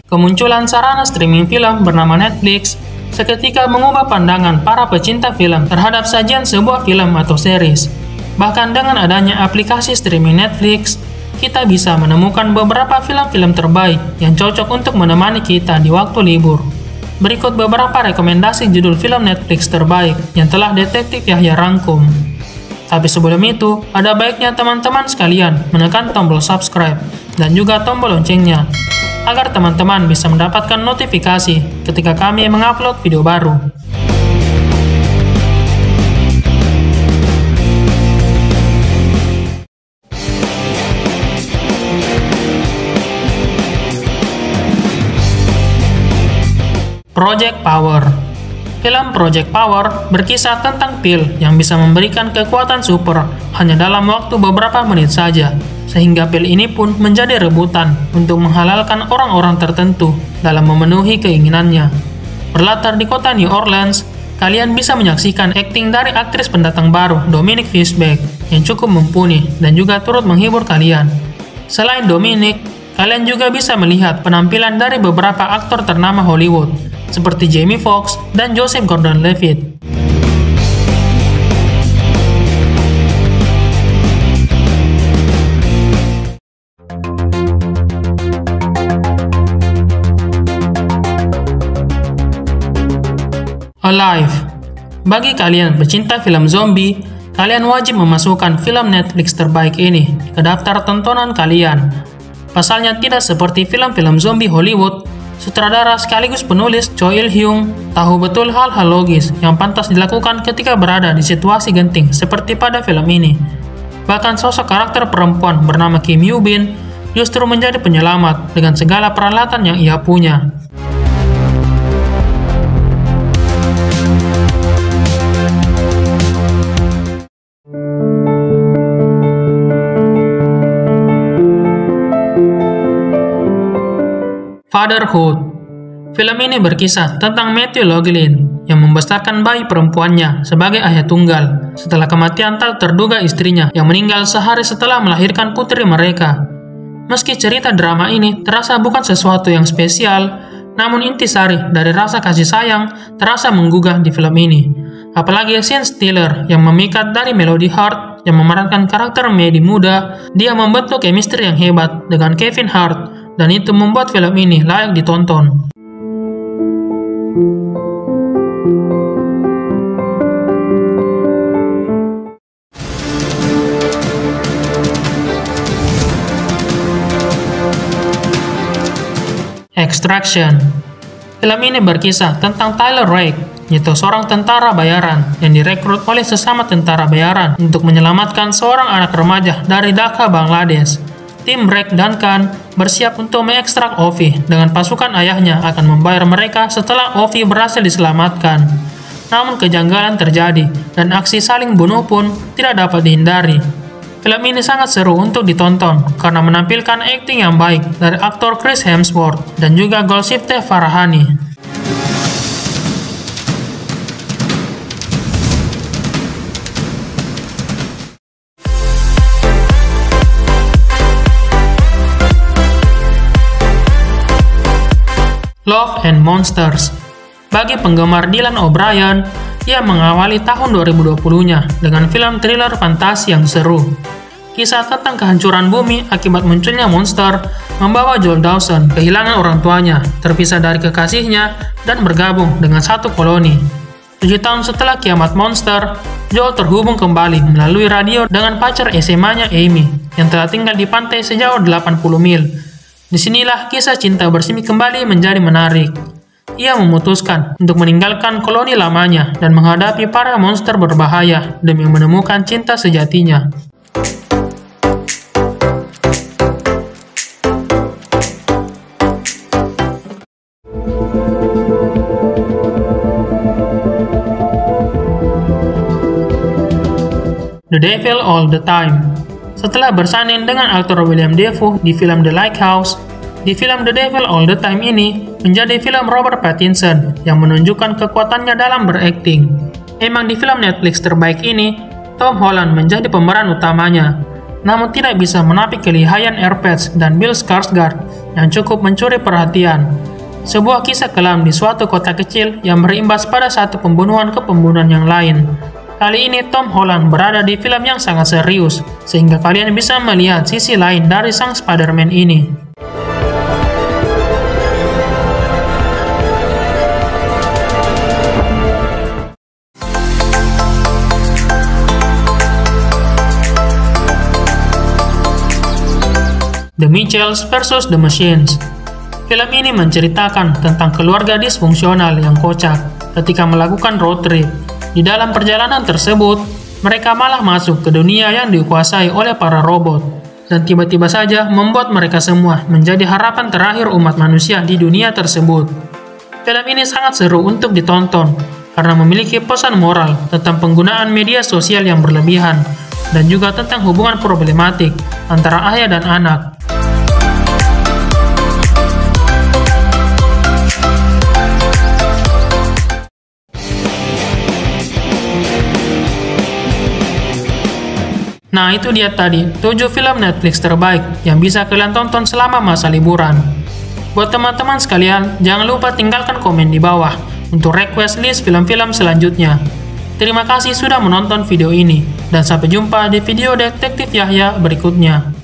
Kemunculan sarana streaming film bernama Netflix seketika mengubah pandangan para pecinta film terhadap sajian sebuah film atau series. Bahkan dengan adanya aplikasi streaming Netflix, kita bisa menemukan beberapa film-film terbaik yang cocok untuk menemani kita di waktu libur. Berikut beberapa rekomendasi judul film Netflix terbaik yang telah Detektif Yahya rangkum. Tapi sebelum itu, ada baiknya teman-teman sekalian menekan tombol subscribe dan juga tombol loncengnya, agar teman-teman bisa mendapatkan notifikasi ketika kami mengupload video baru. Project Power. Film Project Power berkisah tentang pil yang bisa memberikan kekuatan super hanya dalam waktu beberapa menit saja, sehingga pil ini pun menjadi rebutan untuk menghalalkan orang-orang tertentu dalam memenuhi keinginannya. Berlatar di kota New Orleans, kalian bisa menyaksikan akting dari aktris pendatang baru Dominic Fishback yang cukup mumpuni dan juga turut menghibur kalian. Selain Dominic, kalian juga bisa melihat penampilan dari beberapa aktor ternama Hollywood, seperti Jamie Foxx dan Joseph Gordon-Levitt. Alive. Bagi kalian pecinta film zombie, kalian wajib memasukkan film Netflix terbaik ini ke daftar tontonan kalian. Pasalnya tidak seperti film-film zombie Hollywood, sutradara sekaligus penulis Choi Il-hyung tahu betul hal-hal logis yang pantas dilakukan ketika berada di situasi genting seperti pada film ini. Bahkan sosok karakter perempuan bernama Kim Yoo-bin justru menjadi penyelamat dengan segala peralatan yang ia punya. Fatherhood. Film ini berkisah tentang Matthew Loughlin yang membesarkan bayi perempuannya sebagai ayah tunggal setelah kematian tak terduga istrinya yang meninggal sehari setelah melahirkan putri mereka. Meski cerita drama ini terasa bukan sesuatu yang spesial, namun intisari dari rasa kasih sayang terasa menggugah di film ini. Apalagi Sean Stiller yang memikat dari Melody Hart yang memerankan karakter Maddie muda, dia membentuk chemistry yang hebat dengan Kevin Hart, dan itu membuat film ini layak ditonton. Extraction. Film ini berkisah tentang Tyler Rake, yaitu seorang tentara bayaran yang direkrut oleh sesama tentara bayaran untuk menyelamatkan seorang anak remaja dari Dhaka, Bangladesh. Tim Rake dan Khan bersiap untuk mengekstrak Ovi dengan pasukan ayahnya akan membayar mereka setelah Ovi berhasil diselamatkan. Namun kejanggalan terjadi dan aksi saling bunuh pun tidak dapat dihindari. Film ini sangat seru untuk ditonton karena menampilkan akting yang baik dari aktor Chris Hemsworth dan juga Golshifteh Farahani. Love and Monsters. Bagi penggemar Dylan O'Brien, ia mengawali tahun 2020-nya dengan film thriller fantasi yang seru. Kisah tentang kehancuran bumi akibat munculnya monster membawa Joel Dawson kehilangan orang tuanya, terpisah dari kekasihnya, dan bergabung dengan satu koloni. 7 tahun setelah kiamat monster, Joel terhubung kembali melalui radio dengan pacar SMA-nya Amy yang telah tinggal di pantai sejauh 80 mil. Disinilah kisah cinta bersemi kembali menjadi menarik. Ia memutuskan untuk meninggalkan koloni lamanya dan menghadapi para monster berbahaya demi menemukan cinta sejatinya. The Devil All the Time. Setelah bersanding dengan aktor William Dafoe di film The Lighthouse, di film The Devil All the Time ini menjadi film Robert Pattinson yang menunjukkan kekuatannya dalam berakting. Emang di film Netflix terbaik ini, Tom Holland menjadi pemeran utamanya. namun tidak bisa menapi kelihayan Airpatch dan Bill Skarsgård yang cukup mencuri perhatian. Sebuah kisah kelam di suatu kota kecil yang berimbas pada satu pembunuhan ke pembunuhan yang lain. Kali ini Tom Holland berada di film yang sangat serius, sehingga kalian bisa melihat sisi lain dari sang Spider-Man ini. The Mitchells vs. The Machines. Film ini menceritakan tentang keluarga disfungsional yang kocak ketika melakukan road trip. Di dalam perjalanan tersebut, mereka malah masuk ke dunia yang dikuasai oleh para robot, dan tiba-tiba saja membuat mereka semua menjadi harapan terakhir umat manusia di dunia tersebut. Film ini sangat seru untuk ditonton, karena memiliki pesan moral tentang penggunaan media sosial yang berlebihan, dan juga tentang hubungan problematik antara ayah dan anak. Nah, itu dia tadi 7 film Netflix terbaik yang bisa kalian tonton selama masa liburan. Buat teman-teman sekalian, jangan lupa tinggalkan komen di bawah untuk request list film-film selanjutnya. Terima kasih sudah menonton video ini, dan sampai jumpa di video Detektif Yahya berikutnya.